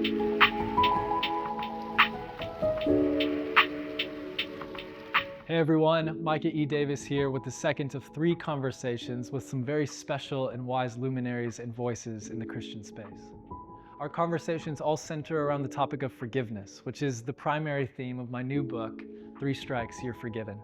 Hey everyone, Micah E here with the second of 3 conversations with some very special and wise luminaries and voices in the Christian space. Our conversations all center around the topic of forgiveness, which is the primary theme of my new book, 3 Strikes, You're Forgiven.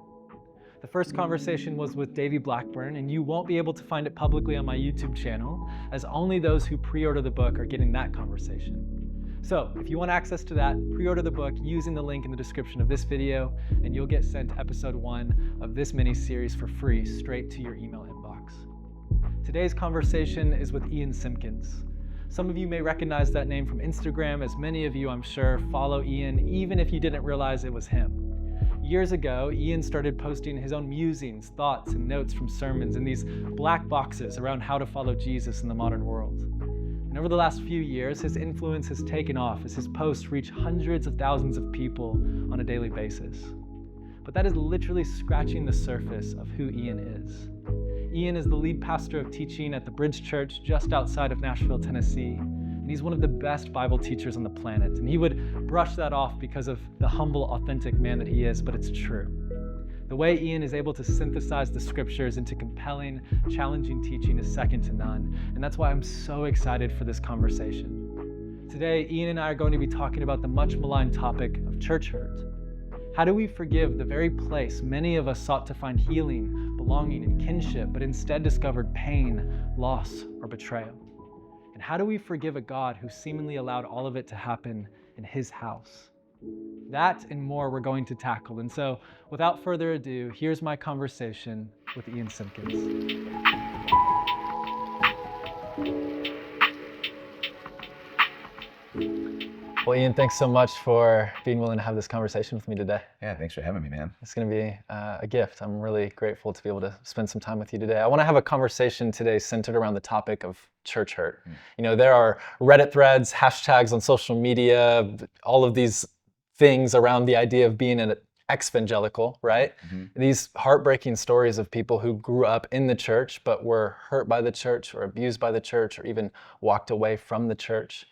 The first conversation was with Davey Blackburn, and you won't be able to find it publicly on my YouTube channel, as only those who pre-order the book are getting that conversation. So, if you want access to that, pre-order the book using the link in the description of this video, and you'll get sent episode 1 of this mini-series for free straight to your email inbox. Today's conversation is with Ian Simkins. Some of you may recognize that name from Instagram, as many of you, I'm sure, follow Ian, even if you didn't realize it was him. Years ago, Ian started posting his own musings, thoughts, and notes from sermons in these black boxes around how to follow Jesus in the modern world. And over the last few years, his influence has taken off as his posts reach hundreds of thousands of people on a daily basis. But that is literally scratching the surface of who Ian is. Ian is the lead pastor of teaching at the Bridge Church just outside of Nashville, Tennessee. And he's one of the best Bible teachers on the planet. And he would brush that off because of the humble, authentic man that he is, but it's true. The way Ian is able to synthesize the scriptures into compelling, challenging teaching is second to none, and that's why I'm so excited for this conversation. Today, Ian and I are going to be talking about the much-maligned topic of church hurt. How do we forgive the very place many of us sought to find healing, belonging, and kinship, but instead discovered pain, loss, or betrayal? And how do we forgive a God who seemingly allowed all of it to happen in his house? That and more we're going to tackle. And so, without further ado, here's my conversation with Ian Simkins. Well, Ian, thanks so much for being willing to have this conversation with me today. Yeah, thanks for having me, man. It's going to be a gift. I'm really grateful to be able to spend some time with you today. I want to have a conversation today centered around the topic of church hurt. You know, there are Reddit threads, hashtags on social media, all of these things around the idea of being an ex-evangelical, right? These heartbreaking stories of people who grew up in the church but were hurt by the church or abused by the church or even walked away from the church.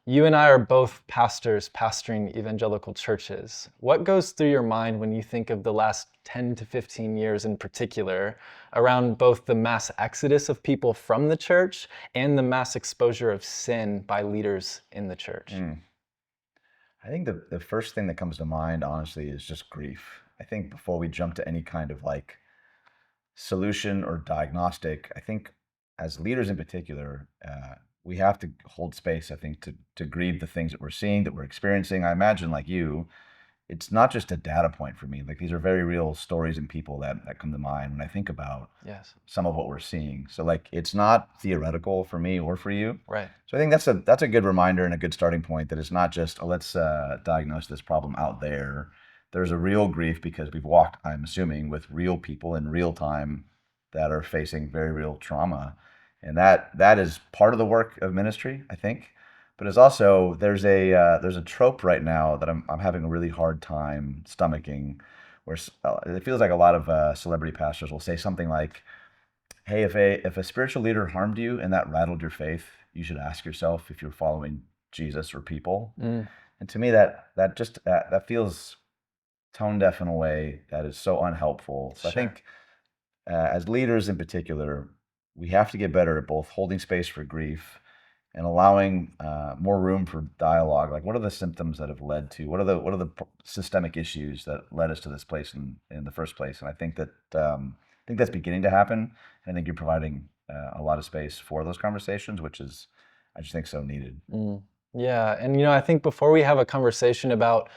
You and I are both pastors pastoring evangelical churches. What goes through your mind when you think of the last 10 to 15 years in particular around both the mass exodus of people from the church and the mass exposure of sin by leaders in the church? I think the first thing that comes to mind, honestly, is just grief. I think before we jump to any kind of like solution or diagnostic, I think as leaders in particular, we have to hold space, I think, to grieve the things that we're seeing, that we're experiencing. I imagine, like you, it's not just a data point for me. Like, these are very real stories and people that come to mind when I think about some of what we're seeing. So, like, it's not theoretical for me or for you. Right. So I think that's a good reminder and a good starting point, that it's not just, let's diagnose this problem out there. There's a real grief because we've walked, I'm assuming, with real people in real time that are facing very real trauma. And that is part of the work of ministry, I think. But it's also, there's a trope right now that I'm having a really hard time stomaching, where it feels like a lot of celebrity pastors will say something like, hey, if a spiritual leader harmed you and that rattled your faith, you should ask yourself if you're following Jesus or people. And to me, that feels tone deaf in a way that is so unhelpful. So I think as leaders in particular, we have to get better at both holding space for grief and allowing more room for dialogue. Like, what are the symptoms that have led to, what are the systemic issues that led us to this place in the first place? And I think that's beginning to happen. And I think you're providing a lot of space for those conversations, which is, I just think, so needed. Yeah, and I think before we have a conversation about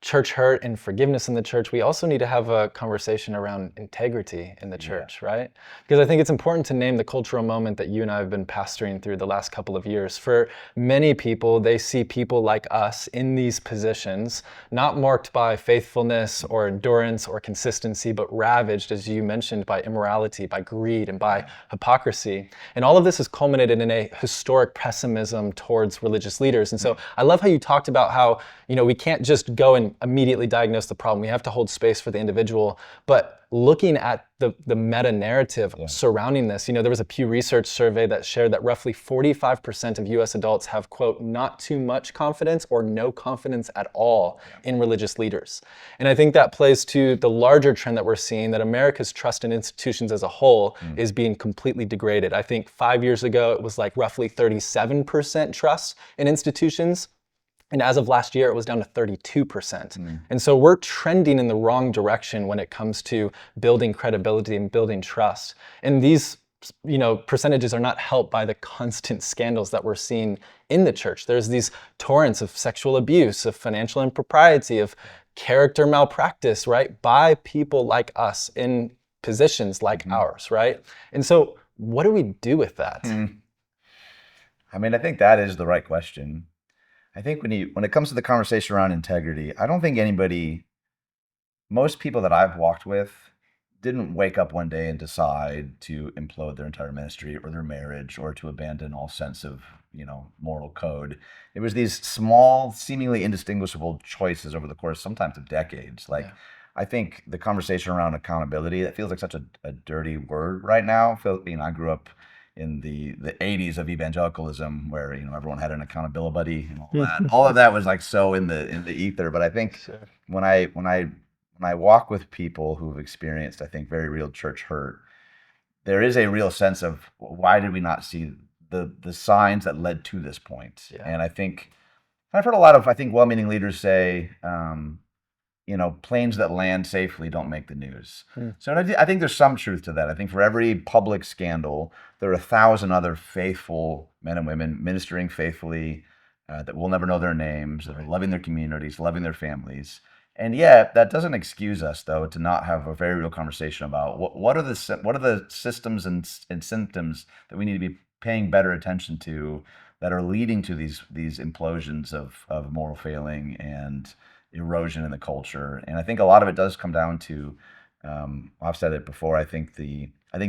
church hurt and forgiveness in the church, we also need to have a conversation around integrity in the church, right? Because I think it's important to name the cultural moment that you and I have been pastoring through the last couple of years. For many people, they see people like us in these positions, not marked by faithfulness or endurance or consistency, but ravaged, as you mentioned, by immorality, by greed, and by hypocrisy. And all of this has culminated in a historic pessimism towards religious leaders. And so I love how you talked about how, we can't just go and immediately diagnose the problem. We have to hold space for the individual. But looking at the meta narrative surrounding this, there was a Pew Research survey that shared that roughly 45% of US adults have, quote, not too much confidence or no confidence at all in religious leaders. And I think that plays to the larger trend that we're seeing, that America's trust in institutions as a whole is being completely degraded. I think 5 years ago, it was like roughly 37% trust in institutions. And as of last year, it was down to 32%. And so we're trending in the wrong direction when it comes to building credibility and building trust. And these percentages are not helped by the constant scandals that we're seeing in the church. There's these torrents of sexual abuse, of financial impropriety, of character malpractice, right? By people like us in positions like ours, right? And so what do we do with that? I mean, I think that is the right question. I think when it comes to the conversation around integrity, I don't think most people that I've walked with didn't wake up one day and decide to implode their entire ministry or their marriage or to abandon all sense of, moral code. It was these small, seemingly indistinguishable choices over the course, sometimes of decades. I think the conversation around accountability, that feels like such a dirty word right now. I grew up in the 80s of evangelicalism, where everyone had an accountability buddy and all that. All of that was like so in the ether. But I think when I walk with people who've experienced, I think, very real church hurt, there is a real sense of, why did we not see the signs that led to this point? And I think I've heard a lot of, well-meaning leaders say, planes that land safely don't make the news. So I think there's some truth to that. I think for every public scandal, there are 1,000 other faithful men and women ministering faithfully, that we'll never know their names, that are loving their communities, loving their families. And yet, that doesn't excuse us, though, to not have a very real conversation about what are the systems and symptoms that we need to be paying better attention to, that are leading to these implosions of moral failing and erosion in the culture. And I think a lot of it does come down to, I've said it before, I think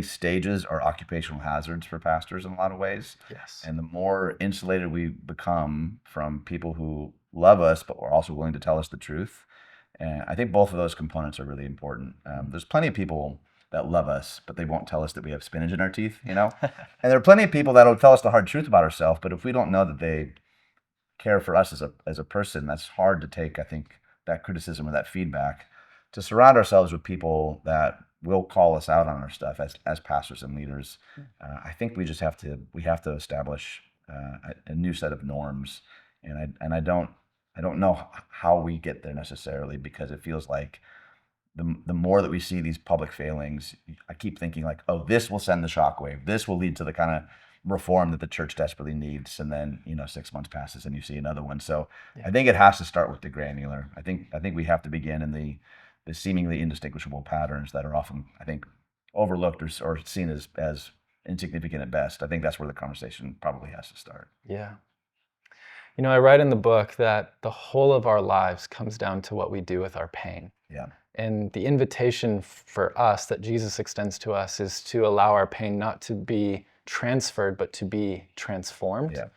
stages are occupational hazards for pastors in a lot of ways. Yes. And the more insulated we become from people who love us, but are also willing to tell us the truth, and I think both of those components are really important. There's plenty of people that love us, but they won't tell us that we have spinach in our teeth, And there are plenty of people that will tell us the hard truth about ourselves, but if we don't know that they care for us as a person, that's hard to take, I think, that criticism or that feedback. To surround ourselves with people that will call us out on our stuff as pastors and leaders, I think we have to establish a new set of norms, and I don't know how we get there necessarily, because it feels like the more that we see these public failings, I keep thinking like, oh, this will send the shockwave. This will lead to the kind of reform that the church desperately needs. And then, 6 months passes and you see another one. So I think it has to start with the granular. I think we have to begin in the seemingly indistinguishable patterns that are often, I think, overlooked or seen as insignificant at best. I think that's where the conversation probably has to start. Yeah. I write in the book that the whole of our lives comes down to what we do with our pain. Yeah. And the invitation for us that Jesus extends to us is to allow our pain not to be transferred, but to be transformed. Yeah.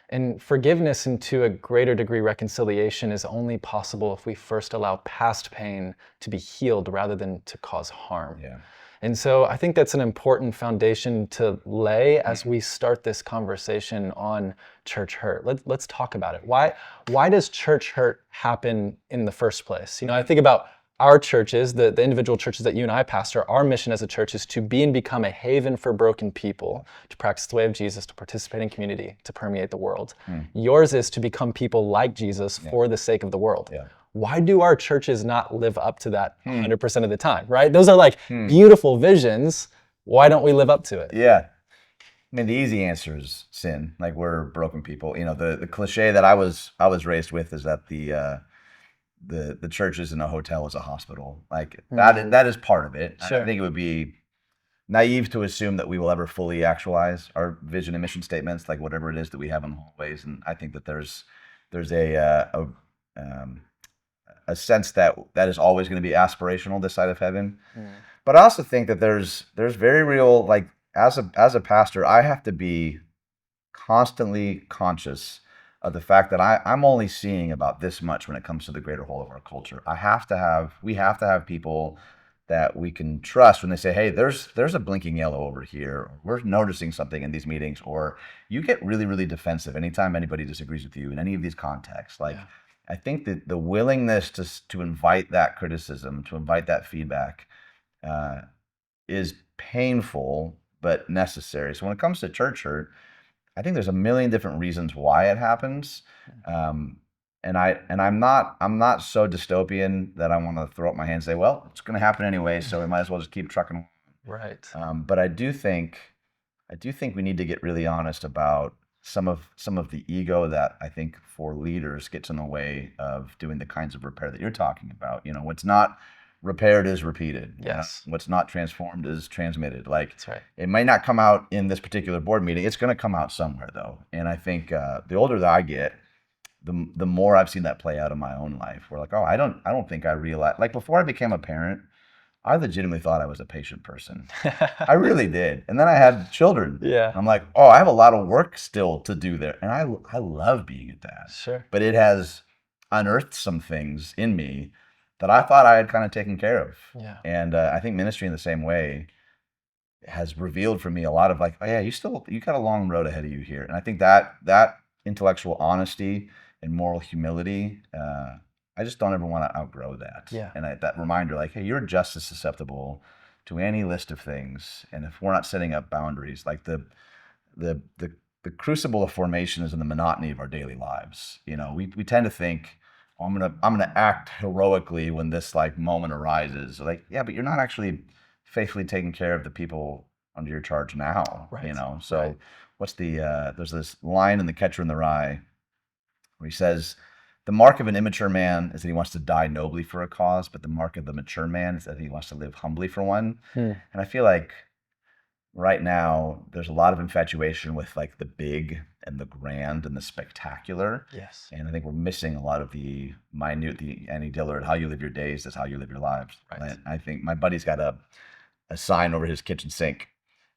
And forgiveness, and to a greater degree reconciliation, is only possible if we first allow past pain to be healed rather than to cause harm. Yeah. And so I think that's an important foundation to lay as we start this conversation on church hurt. Let's talk about it. Why does church hurt happen in the first place? I think about our churches, the individual churches that you and I pastor. Our mission as a church is to be and become a haven for broken people, to practice the way of Jesus, to participate in community, to permeate the world. Yours is to become people like Jesus for the sake of the world. Yeah. Why do our churches not live up to that 100% of the time, right? Those are like beautiful visions. Why don't we live up to it? Yeah. I mean, the easy answer is sin. Like, we're broken people. The cliche that I was raised with is that the church isn't a hotel, is a hospital. Like, that is part of it. Sure. I think it would be naive to assume that we will ever fully actualize our vision and mission statements, like whatever it is that we have in the hallways. And I think that there's a sense that is always going to be aspirational this side of heaven. But I also think that there's very real, like, as a pastor, I have to be constantly conscious of the fact that I'm only seeing about this much when it comes to the greater whole of our culture. We have to have people that we can trust when they say, hey, there's a blinking yellow over here, or we're noticing something in these meetings, or you get really, really defensive anytime anybody disagrees with you in any of these contexts. Like, yeah. I think that the willingness to invite that criticism, to invite that feedback, is painful but necessary. So when it comes to church hurt, I think there's a million different reasons why it happens. And I'm not so dystopian that I want to throw up my hands and say, well, it's going to happen anyway, so we might as well just keep trucking. Right. But I do think we need to get really honest about some of the ego that I think for leaders gets in the way of doing the kinds of repair that you're talking about. You know, what's not repaired is repeated. Yes. You know? What's not transformed is transmitted. Like, that's right. It might not come out in this particular board meeting. It's going to come out somewhere, though. And I think the older that I get, the more I've seen that play out in my own life. Where like, oh, I don't think I realized. Like before I became a parent, I legitimately thought I was a patient person. I really did. And then I had children. Yeah. I'm like, oh, I have a lot of work still to do there. And I love being a dad. Sure. But it has unearthed some things in me that I thought I had kind of taken care of. Yeah. And I think ministry in the same way has revealed for me a lot of like, oh yeah, you got a long road ahead of you here. And I think that intellectual honesty and moral humility, I just don't ever want to outgrow that. Yeah. And that reminder, like, hey, you're just as susceptible to any list of things. And if we're not setting up boundaries, like the crucible of formation is in the monotony of our daily lives. You know, we tend to think, oh, I'm gonna act heroically when this like moment arises. Like, yeah, but you're not actually faithfully taking care of the people under your charge now. Right. You know, so right. What's there's this line in The Catcher in the Rye where he says, the mark of an immature man is that he wants to die nobly for a cause, but the mark of the mature man is that he wants to live humbly for one. And I feel like right now there's a lot of infatuation with like the big and the grand and the spectacular. Yes. And I think we're missing a lot of the minute, the Annie Dillard, how you live your days is how you live your lives. Right. And I think my buddy's got a sign over his kitchen sink.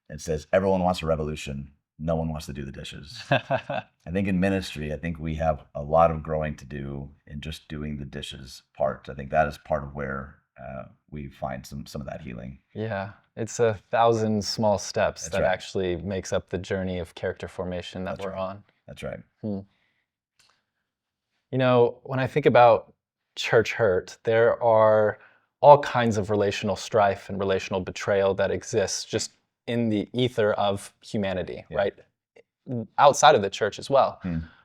It says, everyone wants a revolution. No one wants to do the dishes. I think in ministry, I think we have a lot of growing to do in just doing the dishes part. I think that is part of where we find some of that healing. Yeah, it's 1,000 small steps That's that right. actually makes up the journey of character formation that That's we're right. on. That's right. You know, when I think about church hurt, there are all kinds of relational strife and relational betrayal that exists just in the ether of humanity, Yeah. right? Outside of the church as well.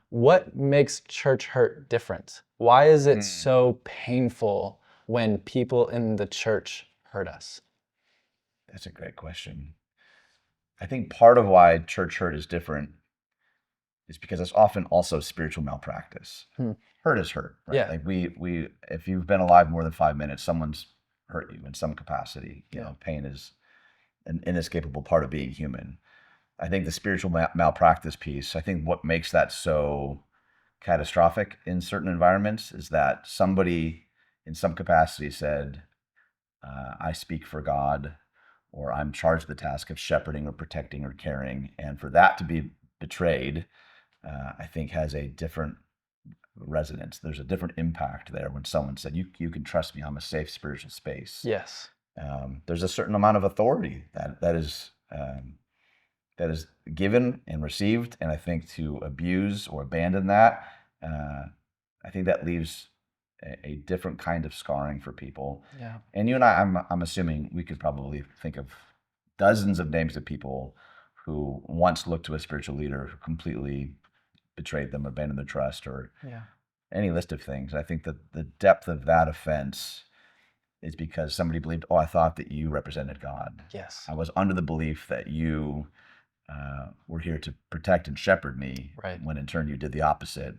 What makes church hurt different? Why is it so painful when people in the church hurt us? That's a great question. I think part of why church hurt is different is because it's often also spiritual malpractice. Hurt is hurt, right? Yeah. Like we if you've been alive more than 5 minutes, someone's hurt you in some capacity. You know, pain is an inescapable part of being human. I think the spiritual malpractice piece, I think what makes that so catastrophic in certain environments is that somebody in some capacity said, I speak for God, or I'm charged with the task of shepherding or protecting or caring. And for that to be betrayed, I think has a different resonance. There's a different impact there when someone said, you can trust me, I'm a safe spiritual space. Yes. There's a certain amount of authority that is given and received, and I think to abuse or abandon that, I think that leaves a different kind of scarring for people. Yeah. And you and I'm assuming we could probably think of dozens of names of people who once looked to a spiritual leader who completely betrayed them, abandoned their trust, or any list of things. I think that the depth of that offense is because somebody believed, oh, I thought that you represented God. Yes. I was under the belief that you were here to protect and shepherd me, right. When in turn you did the opposite.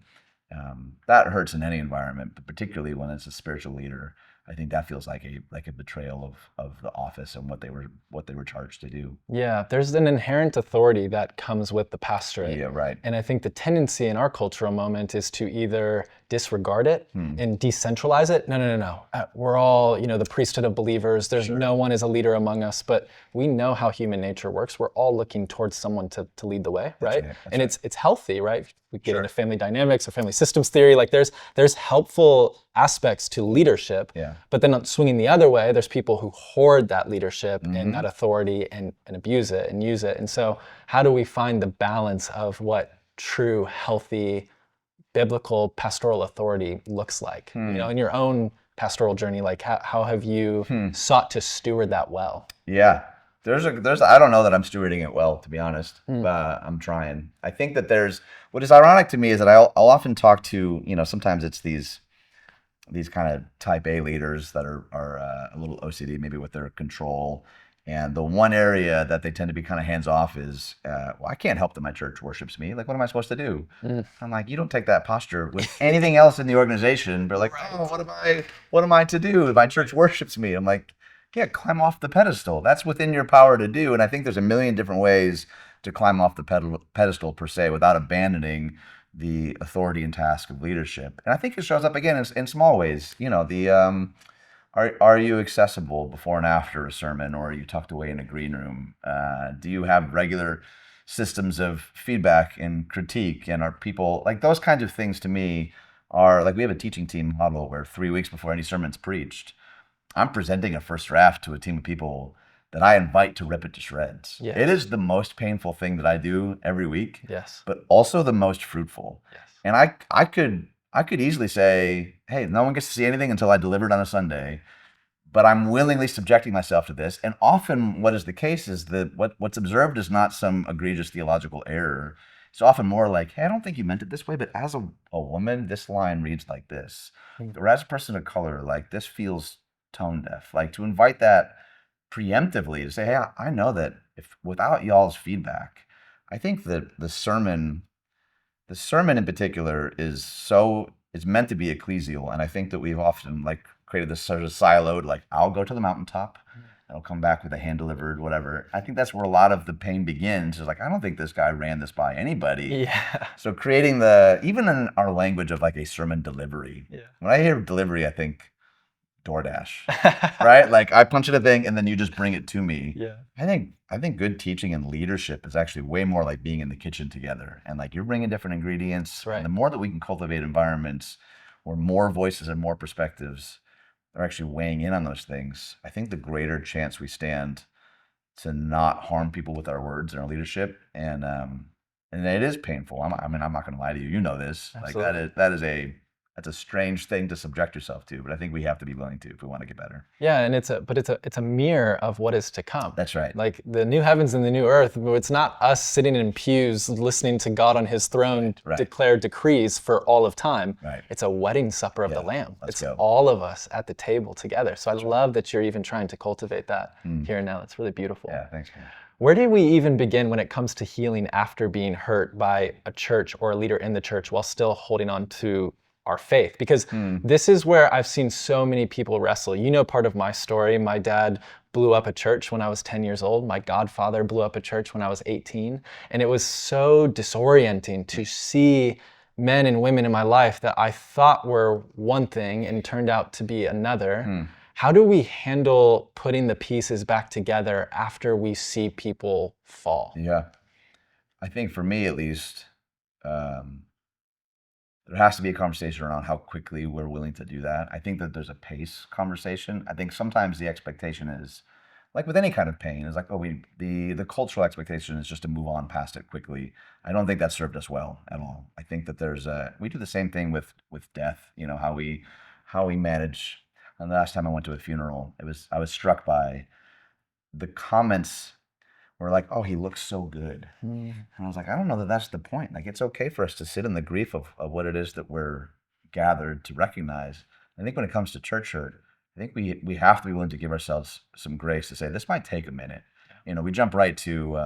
That hurts in any environment, but particularly when it's a spiritual leader. I think that feels like a betrayal of the office and what they were charged to do. Yeah, there's an inherent authority that comes with the pastorate. Yeah, right. And I think the tendency in our cultural moment is to either disregard it and decentralize it. No. We're all, the priesthood of believers. There's no one is a leader among us, but we know how human nature works. We're all looking towards someone to lead the way, right? And it's healthy, right? We get into family dynamics or family systems theory. Like there's helpful aspects to leadership, but then swinging the other way, there's people who hoard that leadership and that authority and abuse it and use it. And so how do we find the balance of what true, healthy, biblical pastoral authority looks like? In your own pastoral journey, like how have you sought to steward that well? Yeah. There's I don't know that I'm stewarding it well, to be honest, but I'm trying. I think that what is ironic to me is that I'll often talk to, sometimes it's these kind of type A leaders that are a little OCD maybe with their control. And the one area that they tend to be kind of hands off is, well, I can't help that my church worships me. Like, what am I supposed to do? I'm like, you don't take that posture with anything else in the organization. But like, oh, what am I to do if my church worships me? I'm like, yeah, climb off the pedestal. That's within your power to do. And I think there's a million different ways to climb off the pedestal per se without abandoning the authority and task of leadership. And I think it shows up again in small ways. Are you accessible before and after a sermon, or are you tucked away in a green room? Do you have regular systems of feedback and critique? And are people, like those kinds of things to me are, like we have a teaching team model where 3 weeks before any sermon's preached, I'm presenting a first draft to a team of people that I invite to rip it to shreds. Yes. It is the most painful thing that I do every week, but also the most fruitful. Yes. And I could easily say, hey, no one gets to see anything until I deliver it on a Sunday, but I'm willingly subjecting myself to this. And often what is the case is that what's observed is not some egregious theological error. It's often more like, hey, I don't think you meant it this way, but as a woman, this line reads like this. Or as a person of color, like this feels tone deaf. Like to invite that preemptively to say, hey, I know that if without y'all's feedback, I think that the sermon in particular is meant to be ecclesial. And I think that we've often like created this sort of siloed, like I'll go to the mountaintop and I'll come back with a hand delivered, whatever. I think that's where a lot of the pain begins. Is like, I don't think this guy ran this by anybody. Yeah. So creating even in our language of like a sermon delivery, when I hear delivery, I think DoorDash, right? Like I punch in a thing and then you just bring it to me. Yeah. I think good teaching and leadership is actually way more like being in the kitchen together, and like you're bringing different ingredients. Right. And the more that we can cultivate environments where more voices and more perspectives are actually weighing in on those things, I think the greater chance we stand to not harm people with our words and our leadership. And it is painful. I'm not going to lie to you. You know this. Absolutely. Like that's a strange thing to subject yourself to, but I think we have to be willing to if we want to get better. Yeah, and it's a mirror of what is to come. That's right. Like the new heavens and the new earth, it's not us sitting in pews listening to God on his throne declare decrees for all of time. Right. It's a wedding supper of the Lamb. It's all of us at the table together. So I love that you're even trying to cultivate that here and now. It's really beautiful. Yeah, thanks, man. Where do we even begin when it comes to healing after being hurt by a church or a leader in the church while still holding on to our faith? Because this is where I've seen so many people wrestle. Part of my story, my dad blew up a church when I was 10 years old. My godfather blew up a church when I was 18. And it was so disorienting to see men and women in my life that I thought were one thing and turned out to be another. How do we handle putting the pieces back together after we see people fall? Yeah, I think for me at least, there has to be a conversation around how quickly we're willing to do that. I think that there's a pace conversation. I think sometimes the expectation is, like with any kind of pain, is like, the cultural expectation is just to move on past it quickly. I don't think that served us well at all. I think that we do the same thing with death. How we manage. And the last time I went to a funeral, I was struck by the comments. We're like, oh, he looks so good. And I was like, I don't know that that's the point. Like, it's okay for us to sit in the grief of what it is that we're gathered to recognize. I think when it comes to church hurt, I think we have to be willing to give ourselves some grace to say, this might take a minute. We jump right to,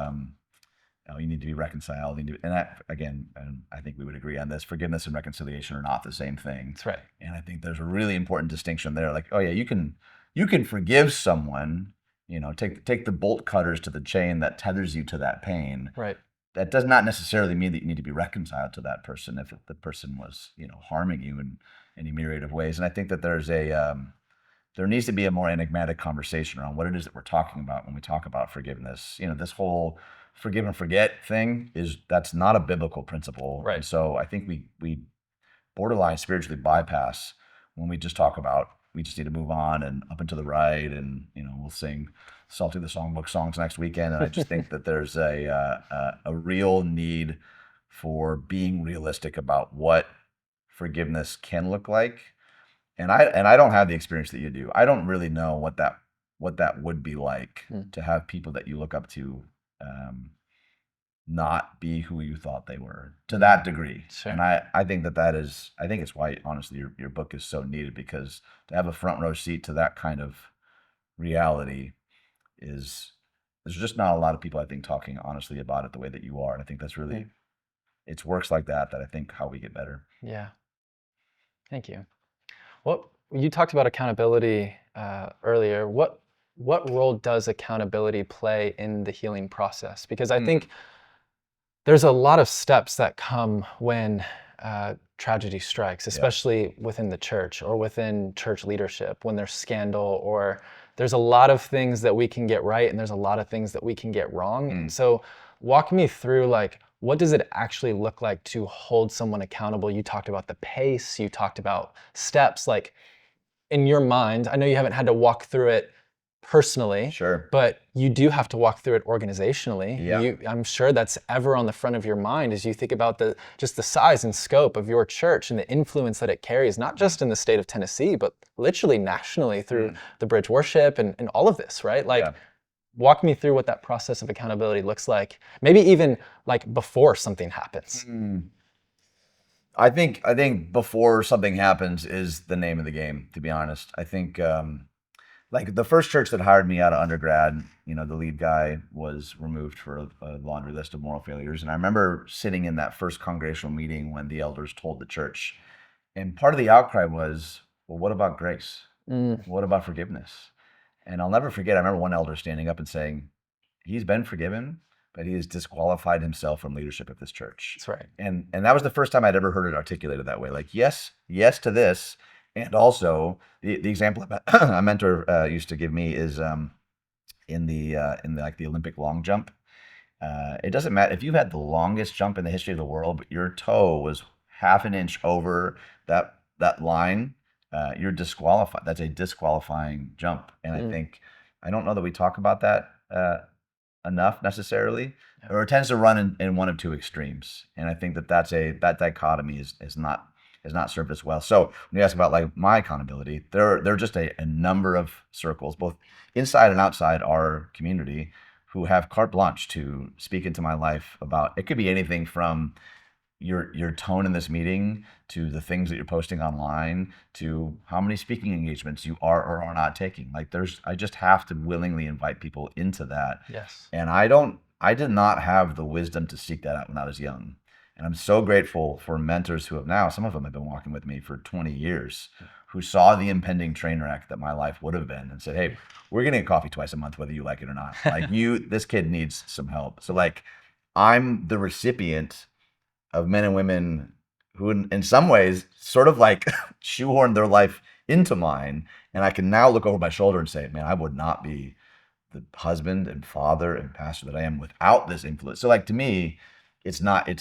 you need to be reconciled. And that, again, and I think we would agree on this, forgiveness and reconciliation are not the same thing. That's right. And I think there's a really important distinction there. Like, oh yeah, you can forgive someone, take the bolt cutters to the chain that tethers you to that pain. Right. that does not necessarily mean that you need to be reconciled to that person if the person was, harming you in any myriad of ways. And I think that there needs to be a more enigmatic conversation around what it is that we're talking about when we talk about forgiveness. This whole forgive and forget thing that's not a biblical principle. Right. And so I think we borderline spiritually bypass when we just talk about we just need to move on and up and to the right, and we'll sing Salty the Songbook songs next weekend. And I just think that there's a real need for being realistic about what forgiveness can look like. And I don't have the experience that you do. I don't really know what that would be like to have people that you look up to not be who you thought they were to that degree. Sure. And I think I think it's why, honestly, your book is so needed, because to have a front row seat to that kind of reality there's just not a lot of people, I think, talking honestly about it the way that you are. And I think that's really, it's works like that I think how we get better. Yeah. Thank you. Well, you talked about accountability earlier. What role does accountability play in the healing process? Because I think there's a lot of steps that come when tragedy strikes, especially within the church or within church leadership, when there's scandal, or there's a lot of things that we can get right and there's a lot of things that we can get wrong. And so walk me through, like, what does it actually look like to hold someone accountable? You talked about the pace, you talked about steps. Like, in your mind, I know you haven't had to walk through it personally, Sure, but you do have to walk through it organizationally. Yeah. I'm sure that's ever on the front of your mind as you think about just the size and scope of your church and the influence that it carries, not just in the state of Tennessee, but literally nationally through the Bridge Worship and all of this, right? Like, walk me through what that process of accountability looks like, maybe even like before something happens. I think before something happens is the name of the game, to be honest. I think like the first church that hired me out of undergrad, the lead guy was removed for a laundry list of moral failures. And I remember sitting in that first congregational meeting when the elders told the church, and part of the outcry was, well, what about grace? What about forgiveness? And I'll never forget, I remember one elder standing up and saying, he's been forgiven, but he has disqualified himself from leadership of this church. That's right. And that was the first time I'd ever heard it articulated that way. Like, yes to this. And also, the example a mentor used to give me is in the Olympic long jump. It doesn't matter if you've had the longest jump in the history of the world, but your toe was half an inch over that line, you're disqualified. That's a disqualifying jump. And I don't know that we talk about that enough necessarily, or it tends to run in one of two extremes. And I think that dichotomy is not served us well. So when you ask about like my accountability, there are just a number of circles, both inside and outside our community, who have carte blanche to speak into my life about, it could be anything from your tone in this meeting to the things that you're posting online to how many speaking engagements you are or are not taking. Like I just have to willingly invite people into that. Yes. And I did not have the wisdom to seek that out when I was young. And I'm so grateful for mentors who have now, some of them have been walking with me for 20 years, who saw the impending train wreck that my life would have been and said, hey, we're getting a coffee twice a month, whether you like it or not. Like this kid needs some help. So like, I'm the recipient of men and women who in some ways sort of like shoehorned their life into mine. And I can now look over my shoulder and say, man, I would not be the husband and father and pastor that I am without this influence. So like, to me, it's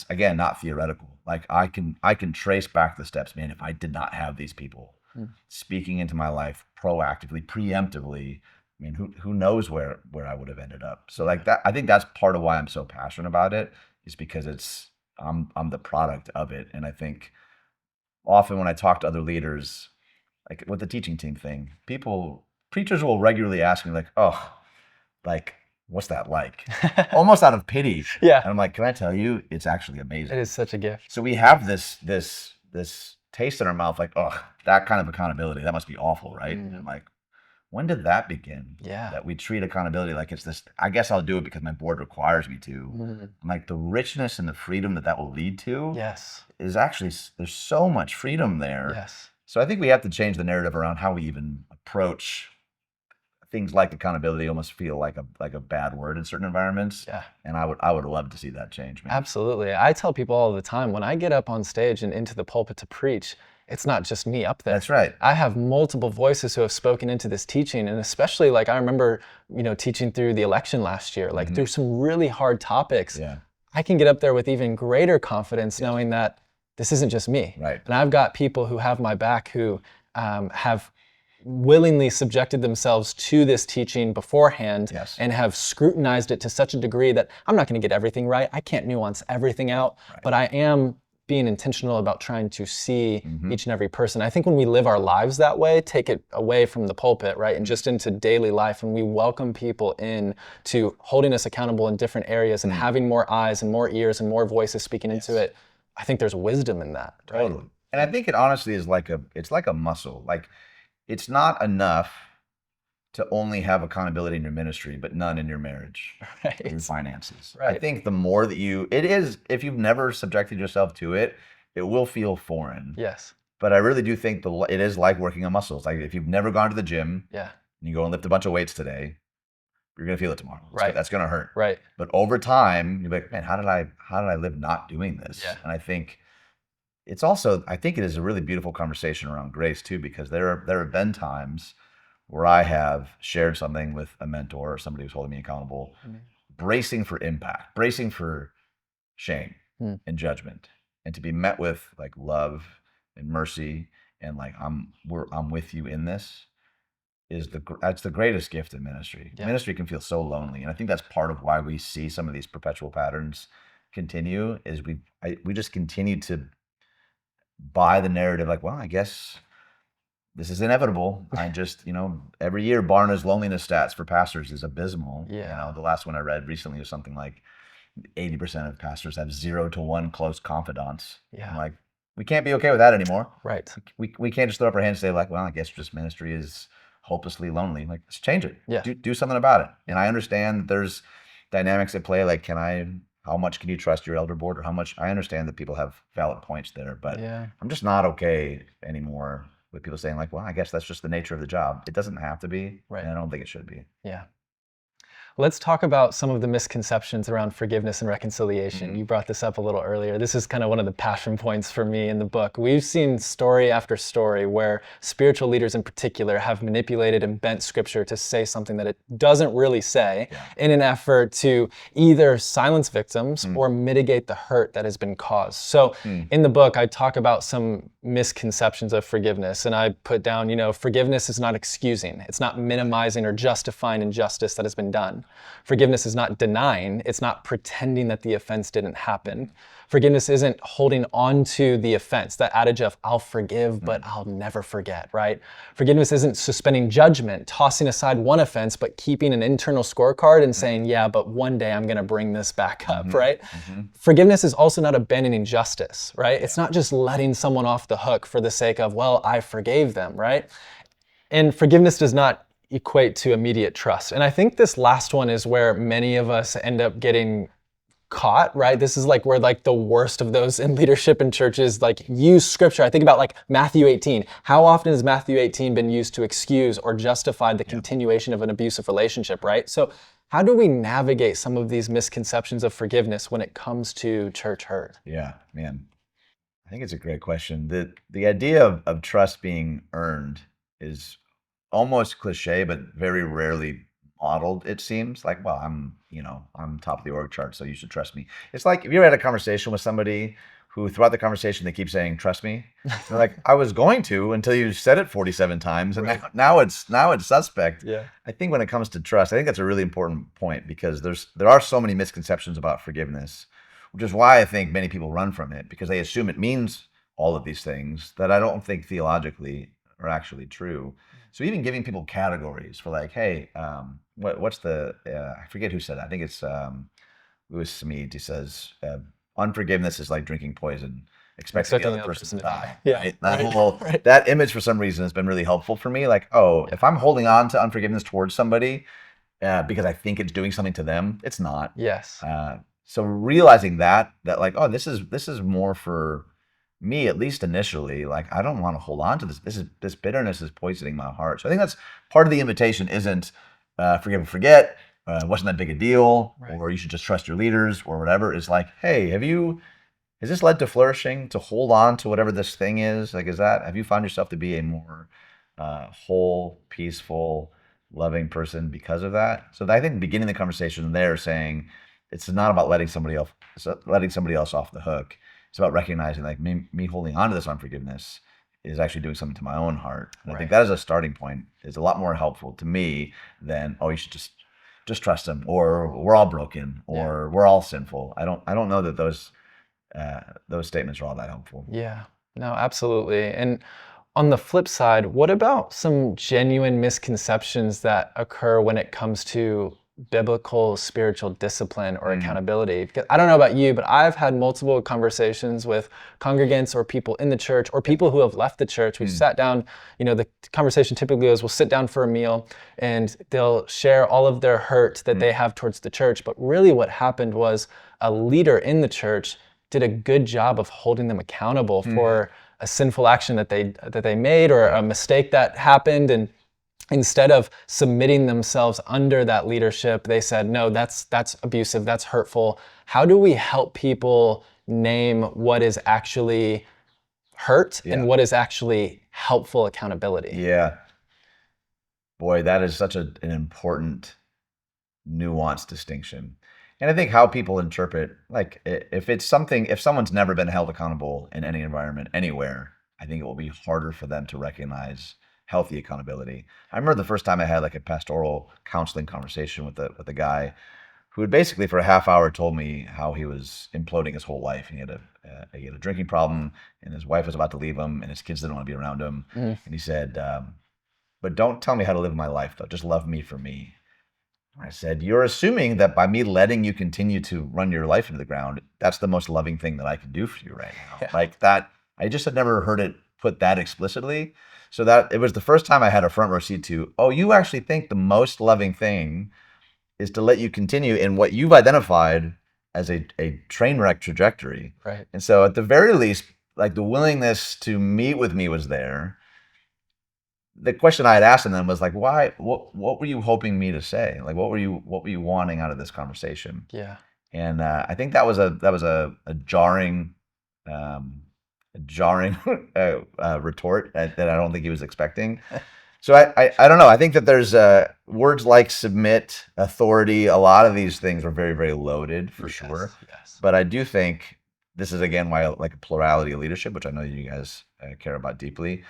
again, not theoretical. Like I can trace back the steps, man, if I did not have these people speaking into my life proactively, preemptively, I mean, who knows where I would have ended up. So like that, I think that's part of why I'm so passionate about it, is because I'm the product of it. And I think often when I talk to other leaders, like with the teaching team thing, preachers will regularly ask me like, oh, like, what's that like? Almost out of pity. Yeah. And I'm like, can I tell you, it's actually amazing. It is such a gift. So we have this taste in our mouth, like, oh, that kind of accountability, that must be awful, right? And I'm like, when did that begin? Yeah. That we treat accountability like it's this, I guess I'll do it because my board requires me to. I'm like, the richness and the freedom that will lead to is actually, there's so much freedom there. Yes. So I think we have to change the narrative around how we even approach things like accountability almost feel like a bad word in certain environments. Yeah. And I would love to see that change, man. Absolutely. I tell people all the time, when I get up on stage and into the pulpit to preach, it's not just me up there. That's right. I have multiple voices who have spoken into this teaching. And especially like I remember, teaching through the election last year, like through some really hard topics. Yeah. I can get up there with even greater confidence knowing that this isn't just me. Right. And I've got people who have my back who have willingly subjected themselves to this teaching beforehand and have scrutinized it to such a degree that I'm not going to get everything right. I can't nuance everything out, but I am being intentional about trying to see each and every person. I think when we live our lives that way, take it away from the pulpit, right, and just into daily life, and we welcome people in to holding us accountable in different areas and having more eyes and more ears and more voices speaking into it, I think there's wisdom in that. Right? Totally. And I think it honestly is it's like a muscle. Like, it's not enough to only have accountability in your ministry, but none in your marriage, and finances. Right. I think the more that if you've never subjected yourself to it, it will feel foreign. Yes. But I really do think it is like working a muscle. It's like if you've never gone to the gym, and you go and lift a bunch of weights today, you're gonna feel it tomorrow. That's gonna hurt. Right. But over time, you're like, man, how did I live not doing this? Yeah. And I think it is a really beautiful conversation around grace too, because there have been times where I have shared something with a mentor or somebody who's holding me accountable, bracing for impact, bracing for shame and judgment, and to be met with like love and mercy and like I'm with you in this that's the greatest gift in ministry. Yeah. Ministry can feel so lonely, and I think that's part of why we see some of these perpetual patterns continue. Is we just continue to buy the narrative like, well, I guess this is inevitable. I just, every year Barna's loneliness stats for pastors is abysmal. Yeah. The last one I read recently was something like 80% of pastors have 0 to 1 close confidants. Yeah. I'm like, we can't be okay with that anymore. Right. We can't just throw up our hands and say like, well, I guess just ministry is hopelessly lonely. Like, let's change it. Yeah. Do something about it. And I understand that there's dynamics at play. Like, how much can you trust your elder board, or how much? I understand that people have valid points there, but I'm just not okay anymore with people saying like, well, I guess that's just the nature of the job. It doesn't have to be, and I don't think it should be. Yeah. Let's talk about some of the misconceptions around forgiveness and reconciliation. You brought this up a little earlier. This is kind of one of the passion points for me in the book. We've seen story after story where spiritual leaders in particular have manipulated and bent scripture to say something that it doesn't really say in an effort to either silence victims or mitigate the hurt that has been caused. So in the book, I talk about some misconceptions of forgiveness, and I put down, forgiveness is not excusing. It's not minimizing or justifying injustice that has been done. Forgiveness is not denying. It's not pretending that the offense didn't happen. Forgiveness isn't holding on to the offense, that adage of I'll forgive, but I'll never forget, right? Forgiveness isn't suspending judgment, tossing aside one offense, but keeping an internal scorecard and saying, yeah, but one day I'm going to bring this back up, right? Forgiveness is also not abandoning justice, right? It's not just letting someone off the hook for the sake of, well, I forgave them, right? And forgiveness does not equate to immediate trust. And I think this last one is where many of us end up getting caught, right? This is like where like the worst of those in leadership in churches like use scripture. I think about like Matthew 18. How often has Matthew 18 been used to excuse or justify the continuation of an abusive relationship, right? So how do we navigate some of these misconceptions of forgiveness when it comes to church hurt? Yeah, man. I think it's a great question. The idea of trust being earned is almost cliche, but very rarely modeled, it seems. Like, well, I'm top of the org chart, so you should trust me. It's like, if you ever had a conversation with somebody who throughout the conversation, they keep saying, trust me. They're like, I was going to until you said it 47 times, and now it's suspect. Yeah. I think when it comes to trust, I think that's a really important point, because there are so many misconceptions about forgiveness, which is why I think many people run from it, because they assume it means all of these things that I don't think theologically are actually true. So even giving people categories for like, hey, what's the, I forget who said that. I think it's Lewis Smead. He says, unforgiveness is like drinking poison, expecting the other person to die. Yeah, right? That image for some reason has been really helpful for me. Like, if I'm holding on to unforgiveness towards somebody because I think it's doing something to them, it's not. Yes. So realizing that like, this is more for me, at least initially, like, I don't want to hold on to this. This bitterness is poisoning my heart. So I think that's part of the invitation. Isn't forgive and forget. Wasn't that big a deal, Right. or you should just trust your leaders, or whatever. Is like, hey, has this led to flourishing? To hold on to whatever this thing is? Like, have you found yourself to be a more whole, peaceful, loving person because of that? So I think beginning the conversation there, saying it's not about letting somebody else off the hook. It's about recognizing, like, me holding on to this unforgiveness is actually doing something to my own heart. And I think that as a starting point is a lot more helpful to me than, oh, you should just trust him, or we're all broken, or we're all sinful. I don't know that those statements are all that helpful. Yeah, no, absolutely. And on the flip side, what about some genuine misconceptions that occur when it comes to biblical spiritual discipline or accountability? Because I don't know about you, but I've had multiple conversations with congregants or people in the church or people who have left the church. We've sat down, the conversation typically is we'll sit down for a meal and they'll share all of their hurt that they have towards the church. But really what happened was a leader in the church did a good job of holding them accountable for a sinful action that they made or a mistake that happened. And instead of submitting themselves under that leadership, they said, no, that's abusive, that's hurtful. How do we help people name what is actually hurt and what is actually helpful accountability? Yeah. Boy, that is such an important, nuanced distinction. And I think how people interpret, like, if someone's never been held accountable in any environment, anywhere, I think it will be harder for them to recognize healthy accountability. I remember the first time I had like a pastoral counseling conversation with a guy who had basically for a half hour told me how he was imploding his whole life. He had a drinking problem, and his wife was about to leave him, and his kids didn't want to be around him. And he said, but don't tell me how to live my life, though. Just love me for me. I said, you're assuming that by me letting you continue to run your life into the ground, that's the most loving thing that I can do for you right now. Yeah. Like that, I just had never heard it put that explicitly. So that it was the first time I had a front row seat to, oh, you actually think the most loving thing is to let you continue in what you've identified as a train wreck trajectory. Right. And so at the very least, like, the willingness to meet with me was there. The question I had asked them was like, why? What were you hoping me to say? Like, what were you wanting out of this conversation? Yeah. And I think that was a jarring retort that I don't think he was expecting. So I don't know. I think that there's words like submit, authority. A lot of these things are very, very loaded for sure. Yes. But I do think this is again why like a plurality of leadership, which I know you guys care about deeply,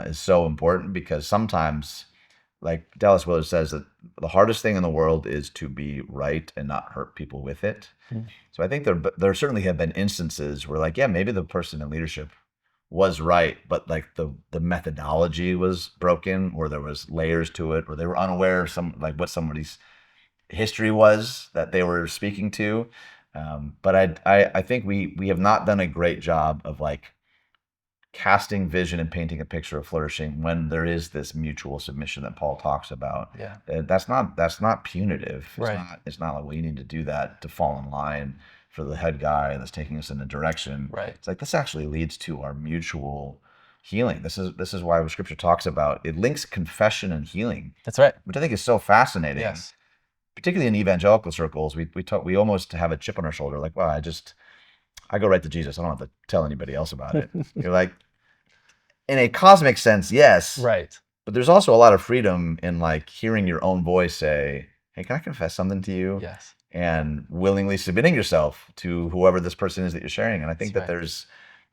is so important, because sometimes, like Dallas Willard says, that the hardest thing in the world is to be right and not hurt people with it. So I think there certainly have been instances where, like, yeah, maybe the person in leadership was right, but like the methodology was broken, or there was layers to it, or they were unaware of what somebody's history was that they were speaking to. But I think we have not done a great job of like casting vision and painting a picture of flourishing when there is this mutual submission that Paul talks about. Yeah. That's not punitive. Right. It's not like, well, you need to do that to fall in line for the head guy that's taking us in a direction. Right. It's like, this actually leads to our mutual healing. This is why Scripture talks about, it links confession and healing. That's right. Which I think is so fascinating. Yes. Particularly in evangelical circles, we almost have a chip on our shoulder, like, well, I go right to Jesus. I don't have to tell anybody else about it. You're like, in a cosmic sense, yes. Right. But there's also a lot of freedom in like hearing your own voice say, hey, can I confess something to you? Yes. And willingly submitting yourself to whoever this person is that you're sharing. And I think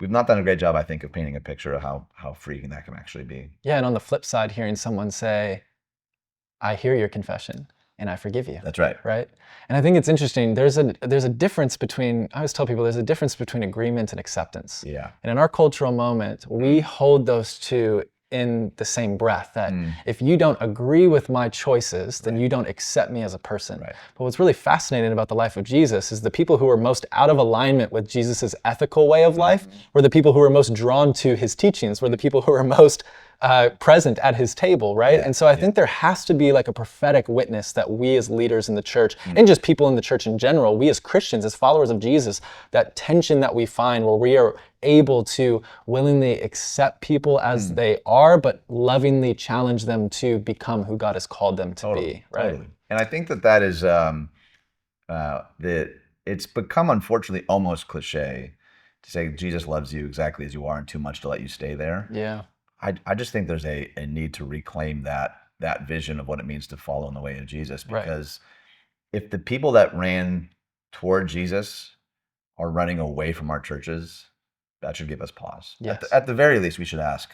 we've not done a great job, I think, of painting a picture of how freeing that can actually be. Yeah, and on the flip side, hearing someone say, I hear your confession and I forgive you. That's right. Right? And I think it's interesting. There's a difference between, I always tell people, there's a difference between agreement and acceptance. Yeah. And in our cultural moment, we hold those two in the same breath, that if you don't agree with my choices, then you don't accept me as a person. Right. But what's really fascinating about the life of Jesus is the people who are most out of alignment with Jesus's ethical way of life were the people who were most drawn to his teachings, were the people who were most present at his table, right? Yeah, And so I think there has to be like a prophetic witness that we as leaders in the church, and just people in the church in general, we as Christians, as followers of Jesus, that tension that we find where we are able to willingly accept people as they are, but lovingly challenge them to become who God has called them to be, right? Totally. And I think that is that it's become, unfortunately, almost cliche to say Jesus loves you exactly as you are and too much to let you stay there. Yeah. I just think there's a need to reclaim that vision of what it means to follow in the way of Jesus, because if the people that ran toward Jesus are running away from our churches, that should give us pause. Yes. At the very least, we should ask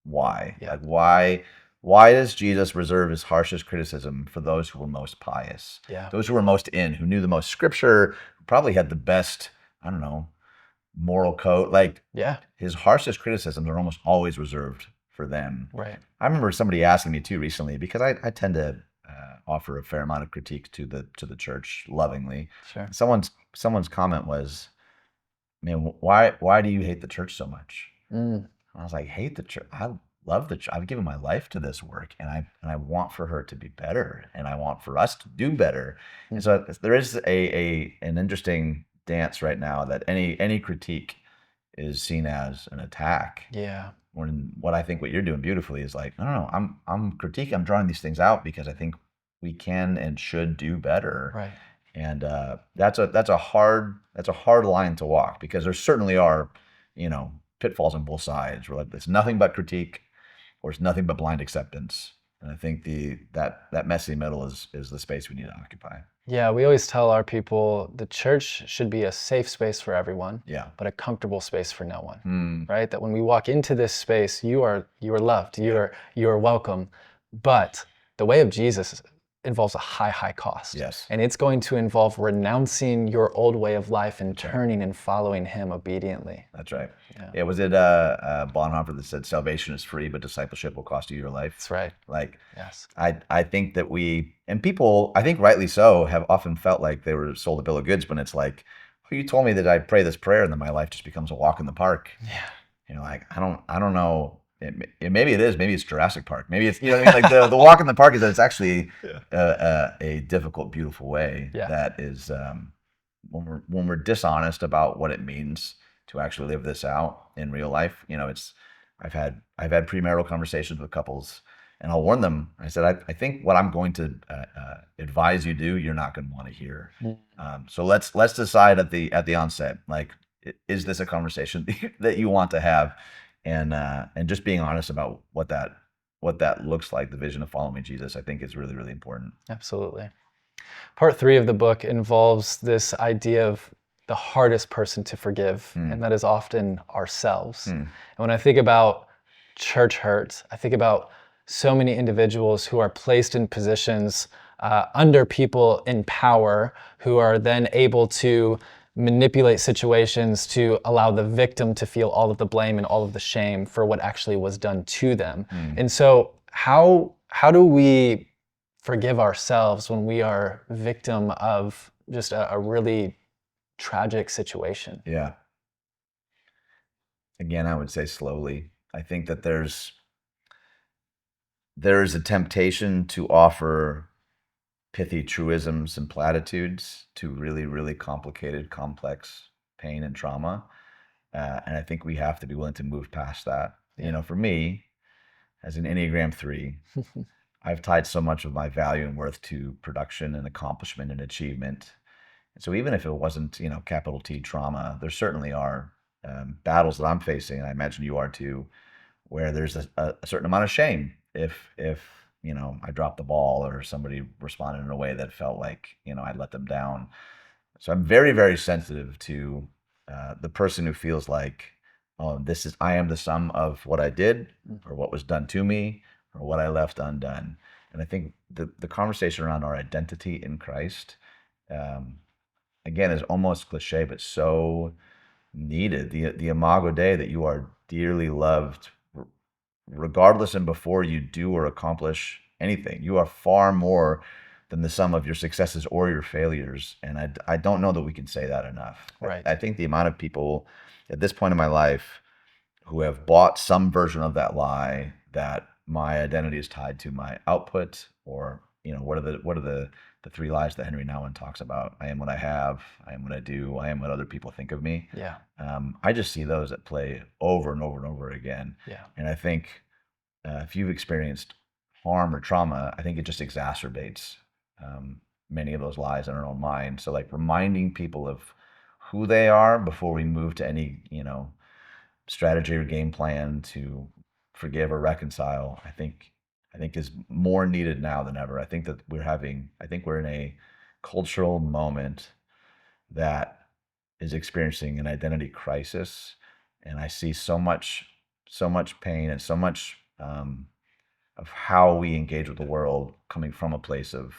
why. Yeah. Like why does Jesus reserve his harshest criticism for those who were most pious? Yeah. Those who were most who knew the most scripture, who probably had the best, I don't know, moral code. Like his harshest criticisms are almost always reserved for them. Right. I remember somebody asking me too recently, because I tend to offer a fair amount of critique to the church lovingly. Sure. Someone's comment was, "Man, why do you hate the church so much?" And I was like, "Hate the church? I love the church. I've given my life to this work, and I want for her to be better, and I want for us to do better." And so there is an interesting dance right now that any critique is seen as an attack. Yeah. When what I think what you're doing beautifully is like, no, I'm critiquing. I'm drawing these things out because I think we can and should do better. Right. And that's a hard line to walk, because there certainly are, pitfalls on both sides. Where like it's nothing but critique, or it's nothing but blind acceptance. And I think that messy middle is the space we need to occupy. Yeah, we always tell our people the church should be a safe space for everyone, but a comfortable space for no one, right? That when we walk into this space, you are loved, you are welcome, but the way of Jesus involves a high cost. Yes. And it's going to involve renouncing your old way of life and turning and following him obediently. That's right. Yeah. Was it Bonhoeffer that said salvation is free, but discipleship will cost you your life? That's right. Like, yes. I think that people, I think rightly so, have often felt like they were sold a bill of goods when it's like, oh, you told me that I pray this prayer and then my life just becomes a walk in the park. Yeah. Like, I don't know. Maybe it is. Maybe it's Jurassic Park. Maybe it's, like the walk in the park is that it's actually a difficult, beautiful way that is when we're dishonest about what it means to actually live this out in real life. I've had premarital conversations with couples, and I'll warn them. I said, I think what I'm going to advise you do, you're not going to want to hear. So let's decide at the onset, like, is this a conversation that you want to have? And just being honest about what that looks like, the vision of following Jesus, I think is really, really important. Absolutely. Part 3 of the book involves this idea of the hardest person to forgive, and that is often ourselves. And when I think about church hurt, I think about so many individuals who are placed in positions under people in power who are then able to manipulate situations to allow the victim to feel all of the blame and all of the shame for what actually was done to them. And so how do we forgive ourselves when we are victim of just a really tragic situation? Yeah. Again, I would say slowly. I think that there is a temptation to offer pithy truisms and platitudes to really, really complicated, complex pain and trauma. And I think we have to be willing to move past that. For me, as an Enneagram 3, I've tied so much of my value and worth to production and accomplishment and achievement. And so even if it wasn't, capital T trauma, there certainly are battles that I'm facing, and I imagine you are too, where there's a certain amount of shame if I dropped the ball or somebody responded in a way that felt like, I let them down. So I'm very, very sensitive to the person who feels like, oh, I am the sum of what I did or what was done to me or what I left undone. And I think the conversation around our identity in Christ, again, is almost cliche, but so needed. The Imago Dei, that you are dearly loved regardless and before you do or accomplish anything. You are far more than the sum of your successes or your failures. And I don't know that we can say that enough. Right. I think the amount of people at this point in my life who have bought some version of that lie that my identity is tied to my output, or what are the three lies that Henry Nouwen talks about? I am what I have, I am what I do, I am what other people think of me. Yeah. I just see those at play over and over and over again. Yeah. And I think if you've experienced harm or trauma, I think it just exacerbates many of those lies in our own mind. So like reminding people of who they are before we move to any, strategy or game plan to forgive or reconcile, I think is more needed now than ever. I think that we're in a cultural moment that is experiencing an identity crisis, and I see so much pain and so much of how we engage with the world coming from a place of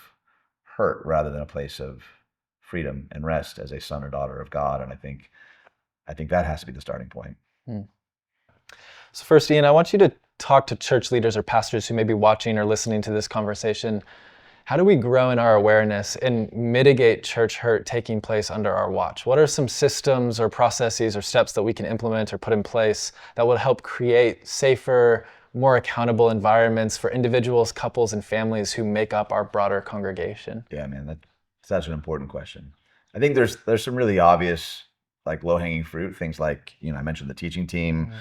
hurt rather than a place of freedom and rest as a son or daughter of God. And I think that has to be the starting point. So first, Ian, I want you to talk to church leaders or pastors who may be watching or listening to this conversation. How do we grow in our awareness and mitigate church hurt taking place under our watch? What are some systems or processes or steps that we can implement or put in place that will help create safer, more accountable environments for individuals, couples, and families who make up our broader congregation? Yeah, man, that's such an important question. I think there's some really obvious, like low-hanging fruit, things like, I mentioned the teaching team.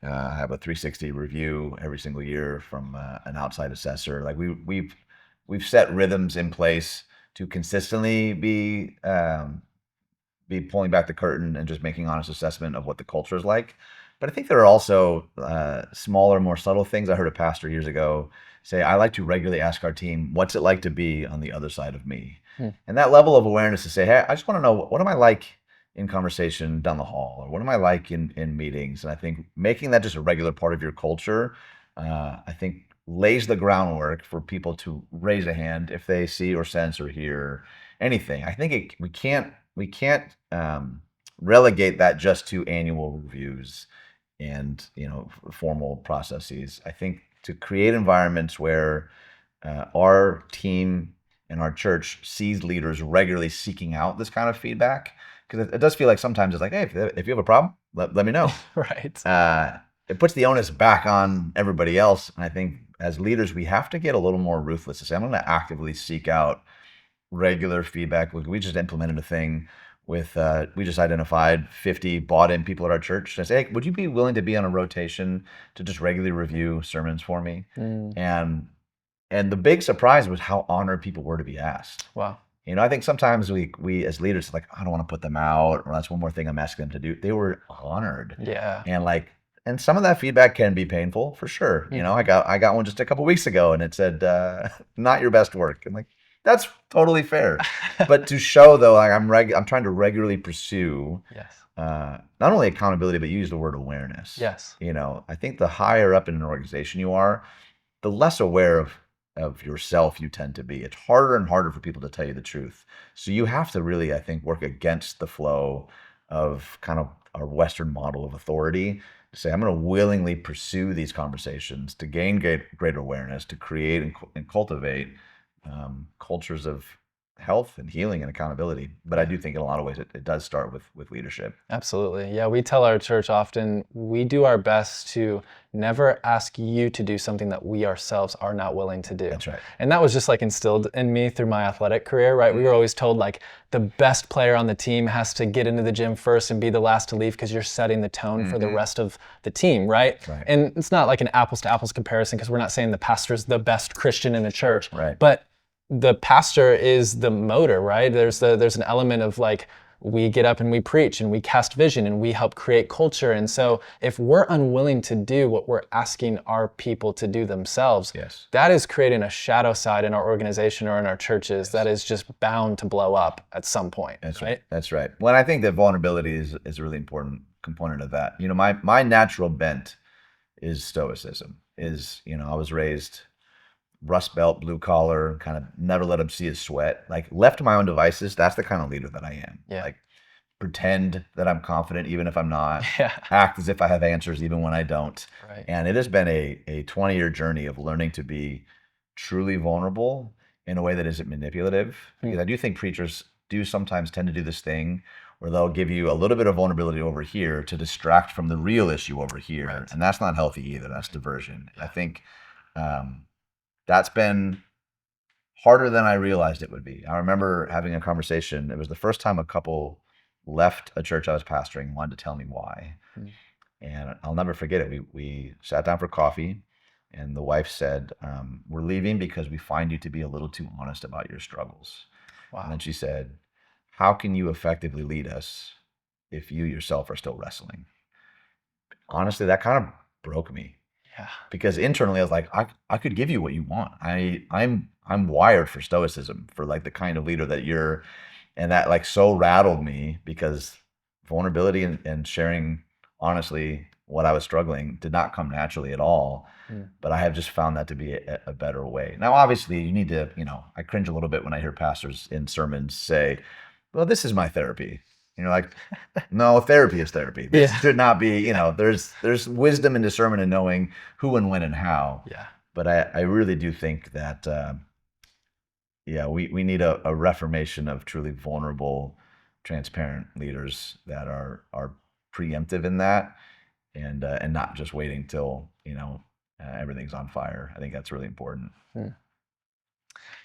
I have a 360 review every single year from an outside assessor. Like we've set rhythms in place to consistently be pulling back the curtain and just making honest assessment of what the culture is like. But I think there are also smaller, more subtle things. I heard a pastor years ago say, I like to regularly ask our team, what's it like to be on the other side of me? And that level of awareness to say, hey, I just want to know, what am I like in conversation down the hall, or what am I like in meetings? And I think making that just a regular part of your culture, I think lays the groundwork for people to raise a hand if they see or sense or hear anything. I think we can't relegate that just to annual reviews and formal processes. I think to create environments where our team and our church sees leaders regularly seeking out this kind of feedback, because it does feel like sometimes it's like, hey, if you have a problem, let me know. Right. It puts the onus back on everybody else. And I think as leaders, we have to get a little more ruthless to say, I'm going to actively seek out regular feedback. We just implemented a thing with, we just identified 50 bought-in people at our church. And I say, hey, would you be willing to be on a rotation to just regularly review sermons for me? And the big surprise was how honored people were to be asked. Wow. I think sometimes we as leaders, like, I don't want to put them out, or that's one more thing I'm asking them to do. They were honored. Yeah. And some of that feedback can be painful for sure. I got one just a couple weeks ago, and it said, not your best work. I'm like, that's totally fair. But to show though, like I'm trying to regularly pursue, not only accountability, but use the word awareness. Yes. I think the higher up in an organization you are, the less aware of yourself you tend to be. It's harder and harder for people to tell you the truth. So you have to really, I think, work against the flow of kind of our Western model of authority to say, I'm going to willingly pursue these conversations to gain greater awareness, to create and cultivate cultures of health and healing and accountability. But I do think in a lot of ways it does start with leadership. Absolutely. Yeah, we tell our church often, we do our best to never ask you to do something that we ourselves are not willing to do. That's right. And that was just like instilled in me through my athletic career, right? We were always told like the best player on the team has to get into the gym first and be the last to leave because you're setting the tone for the rest of the team, right? And it's not like an apples to apples comparison because we're not saying the pastor's the best Christian in the church, but the pastor is the motor, right? There's an element of like, we get up and we preach and we cast vision and we help create culture. And so if we're unwilling to do what we're asking our people to do themselves, that is creating a shadow side in our organization or in our churches that is just bound to blow up at some point. That's right. That's right. Well, I think that vulnerability is a really important component of that. My natural bent is stoicism. I was raised Rust Belt, blue collar, kind of never let him see his sweat. Like left to my own devices, that's the kind of leader that I am. Like pretend that I'm confident even if I'm not. Act as if I have answers even when I don't. And it has been a 20-year journey of learning to be truly vulnerable in a way that isn't manipulative. Because I do think preachers do sometimes tend to do this thing where they'll give you a little bit of vulnerability over here to distract from the real issue over here. Right. And that's not healthy either. That's diversion. I think that's been harder than I realized it would be. I remember having a conversation. It was the first time a couple left a church I was pastoring and wanted to tell me why. And I'll never forget it. We sat down for coffee, and the wife said, we're leaving because we find you to be a little too honest about your struggles. Wow. And then she said, how can you effectively lead us if you yourself are still wrestling? Honestly, that kind of broke me. Yeah. Because internally I was like, I could give you what you want. I'm wired for stoicism, for like the kind of leader that you're, and that like so rattled me because vulnerability and sharing honestly what I was struggling did not come naturally at all. But I have just found that to be a better way. Now, obviously you need to, I cringe a little bit when I hear pastors in sermons say, well, this is my therapy. And you're like, no, therapy is therapy. This should not be, there's wisdom in discernment and knowing who and when and how. Yeah. But I really do think that, we need a reformation of truly vulnerable, transparent leaders that are preemptive in that and not just waiting till, everything's on fire. I think that's really important.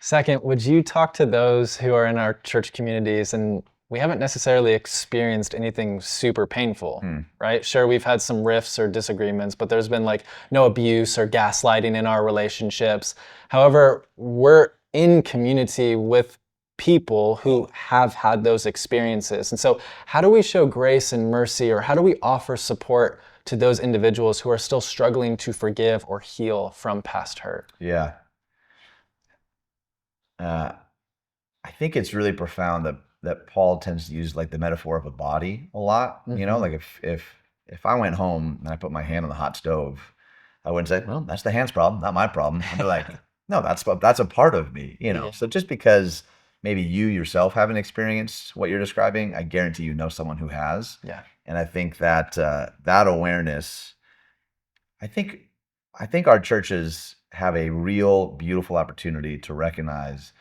Second, would you talk to those who are in our church communities and we haven't necessarily experienced anything super painful, right? Sure, we've had some rifts or disagreements, but there's been like no abuse or gaslighting in our relationships. However, we're in community with people who have had those experiences. And so how do we show grace and mercy, or how do we offer support to those individuals who are still struggling to forgive or heal from past hurt? Yeah. I think it's really profound that Paul tends to use like the metaphor of a body a lot. Like if I went home and I put my hand on the hot stove, I wouldn't say, well, that's the hand's problem, not my problem. I'd be like, no, that's a part of me, Yeah. So just because maybe you yourself haven't experienced what you're describing, I guarantee you know someone who has. Yeah. And I think that that awareness, I think our churches have a real beautiful opportunity to recognize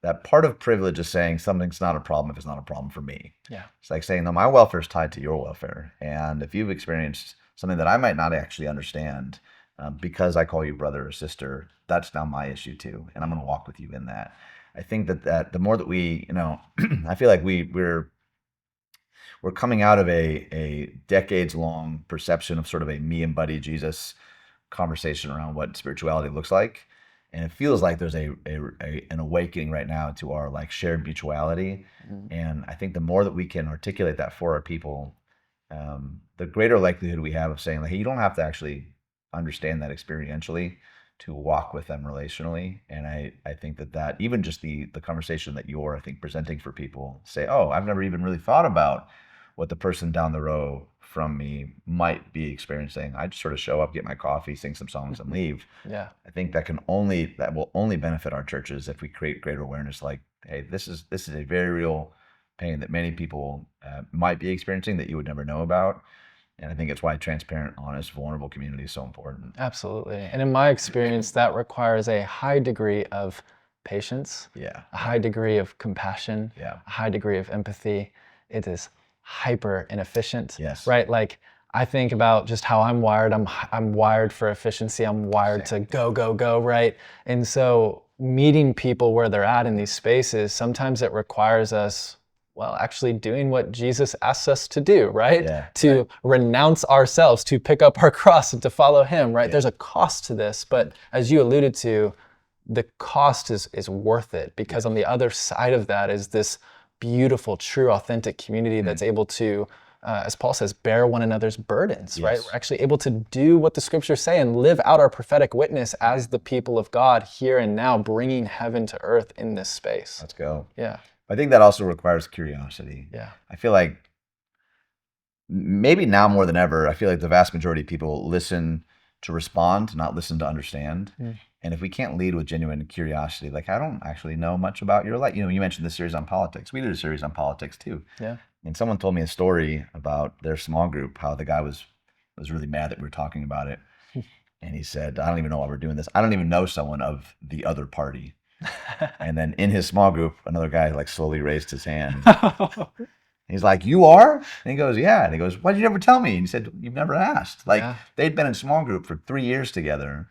that part of privilege is saying something's not a problem if it's not a problem for me. Yeah. It's like saying, no, my welfare is tied to your welfare. And if you've experienced something that I might not actually understand, because I call you brother or sister, that's now my issue too. And I'm going to walk with you in that. I think that the more that we, I feel like we're coming out of a decades-long perception of sort of a me and buddy Jesus conversation around what spirituality looks like. And it feels like there's an awakening right now to our like shared mutuality. And I think the more that we can articulate that for our people, the greater likelihood we have of saying like, hey, you don't have to actually understand that experientially to walk with them relationally. And I think that even just the conversation that you're, I think, presenting for people, say, oh, I've never even really thought about what the person down the row from me might be experiencing. I just sort of show up, get my coffee, sing some songs, and leave. Yeah. I think that will only benefit our churches if we create greater awareness. Like, hey, this is a very real pain that many people might be experiencing that you would never know about. And I think it's why transparent, honest, vulnerable community is so important. Absolutely. And in my experience, that requires a high degree of patience, Yeah. a high degree of compassion, Yeah. a high degree of empathy. It is hyper inefficient, Yes. right? Like I think about just how I'm wired. I'm wired for efficiency. I'm wired to go, right? And so meeting people where they're at in these spaces, sometimes it requires us, well, actually doing what Jesus asks us to do, right? Yeah, to renounce ourselves, to pick up our cross and to follow him, right? Yeah. There's a cost to this, but as you alluded to, the cost is worth it, because on the other side of that is this beautiful, true, authentic community that's able to, as Paul says, bear one another's burdens, right? Yes. We're actually able to do what the scriptures say and live out our prophetic witness as the people of God here and now, bringing heaven to earth in this space. Let's go. Yeah. I think that also requires curiosity. Yeah. I feel like maybe now more than ever, I feel like the vast majority of people listen to respond, not listen to understand. And if we can't lead with genuine curiosity, like, I don't actually know much about your life. You mentioned this series on politics. We did a series on politics too. Yeah. And someone told me a story about their small group, how the guy was really mad that we were talking about it. And he said, I don't even know why we're doing this. I don't even know someone of the other party. And then in his small group, another guy like slowly raised his hand. He's like, you are? And he goes, yeah. And he goes, why did you never tell me? And he said, you've never asked. Like, they'd been in small group for 3 years together,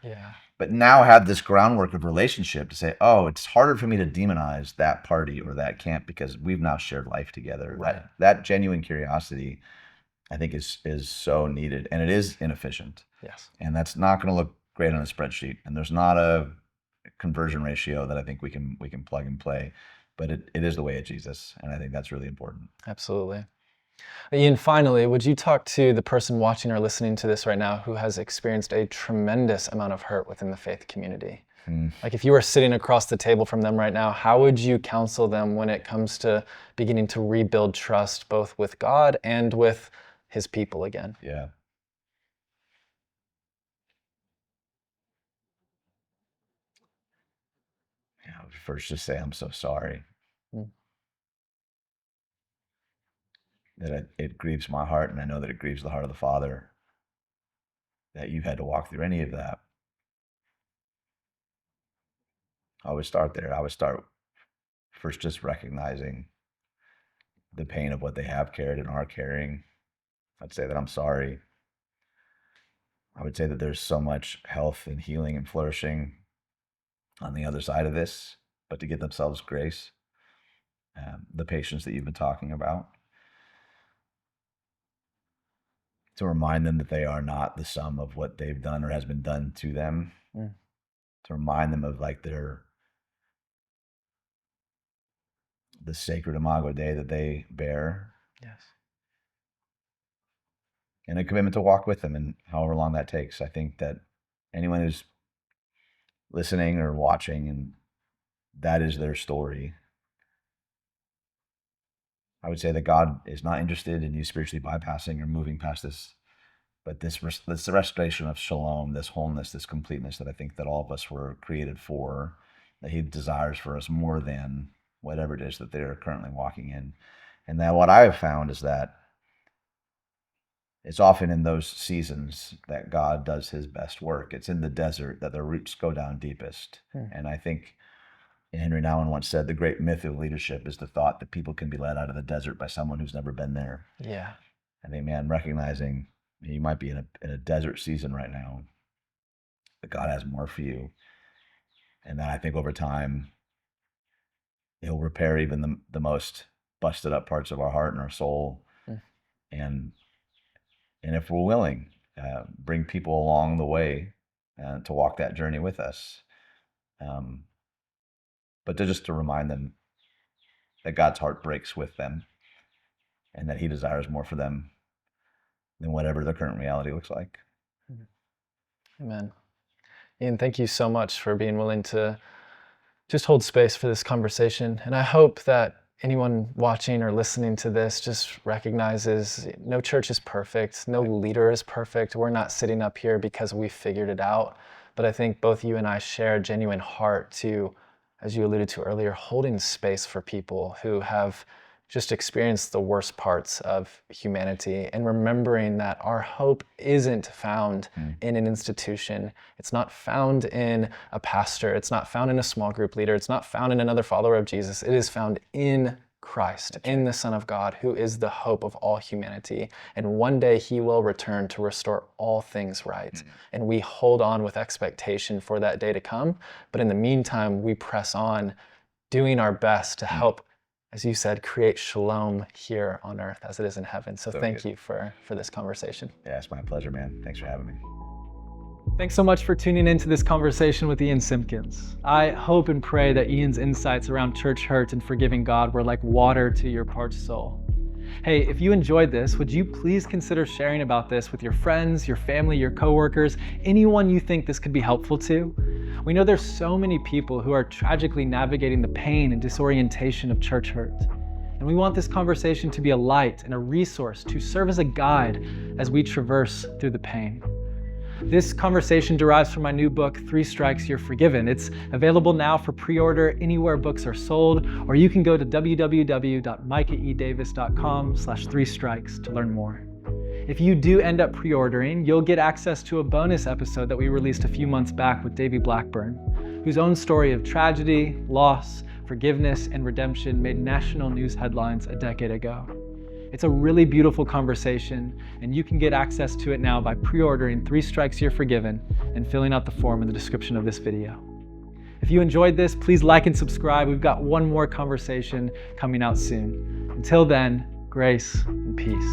but now have this groundwork of relationship to say, oh, it's harder for me to demonize that party or that camp because we've now shared life together. Right. That genuine curiosity, I think, is so needed, and it is inefficient. Yes. And that's not going to look great on a spreadsheet. And there's not a conversion ratio that I think we can plug and play. But it is the way of Jesus, and I think that's really important. Absolutely. Ian, finally, would you talk to the person watching or listening to this right now who has experienced a tremendous amount of hurt within the faith community? Like if you were sitting across the table from them right now, how would you counsel them when it comes to beginning to rebuild trust both with God and with his people again? Yeah. I would first just say, I'm so sorry. That it grieves my heart, and I know that it grieves the heart of the Father, that you've had to walk through any of that. I would start there. I would start first just recognizing the pain of what they have carried and are carrying. I'd say that I'm sorry. I would say that there's so much health and healing and flourishing on the other side of this, but to give themselves grace, the patience that you've been talking about, to remind them that they are not the sum of what they've done or has been done to them, to remind them of like the sacred Imago Dei that they bear. Yes. And a commitment to walk with them, and however long that takes. I think that anyone who's listening or watching and that is their story, I would say that God is not interested in you spiritually bypassing or moving past this, but this the restoration of shalom, this wholeness, this completeness that I think that all of us were created for, that he desires for us more than whatever it is that they're currently walking in. And that what I have found is that it's often in those seasons that God does his best work. It's in the desert that the roots go down deepest. And I think Henry Nouwen once said, the great myth of leadership is the thought that people can be led out of the desert by someone who's never been there. Yeah. I think, man, recognizing you might be in a desert season right now, but God has more for you. And then I think over time, he'll repair even the most busted up parts of our heart and our soul. And if we're willing, bring people along the way to walk that journey with us. But to remind them that God's heart breaks with them and that he desires more for them than whatever their current reality looks like. Amen. Ian, thank you so much for being willing to just hold space for this conversation. And I hope that anyone watching or listening to this just recognizes no church is perfect, no leader is perfect. We're not sitting up here because we figured it out. But I think both you and I share a genuine heart to, as you alluded to earlier, holding space for people who have just experienced the worst parts of humanity, and remembering that our hope isn't found in an institution. It's not found in a pastor. It's not found in a small group leader. It's not found in another follower of Jesus. It is found in Christ, in the Son of God, who is the hope of all humanity. And one day he will return to restore all things right. And we hold on with expectation for that day to come. But in the meantime, we press on, doing our best to help, as you said, create shalom here on earth as it is in heaven. So thank you for this conversation. Yeah, it's my pleasure, man. Thanks for having me. Thanks so much for tuning into this conversation with Ian Simkins. I hope and pray that Ian's insights around church hurt and forgiving God were like water to your parched soul. Hey, if you enjoyed this, would you please consider sharing about this with your friends, your family, your coworkers, anyone you think this could be helpful to? We know there's so many people who are tragically navigating the pain and disorientation of church hurt. And we want this conversation to be a light and a resource to serve as a guide as we traverse through the pain. This conversation derives from my new book, 3 Strikes, You're Forgiven. It's available now for pre-order anywhere books are sold, or you can go to www.micahedavis.com/3strikes to learn more. If you do end up pre-ordering, you'll get access to a bonus episode that we released a few months back with Davy Blackburn, whose own story of tragedy, loss, forgiveness, and redemption made national news headlines a decade ago. It's a really beautiful conversation, and you can get access to it now by pre-ordering 3 Strikes You're Forgiven and filling out the form in the description of this video. If you enjoyed this, please like and subscribe. We've got one more conversation coming out soon. Until then, grace and peace.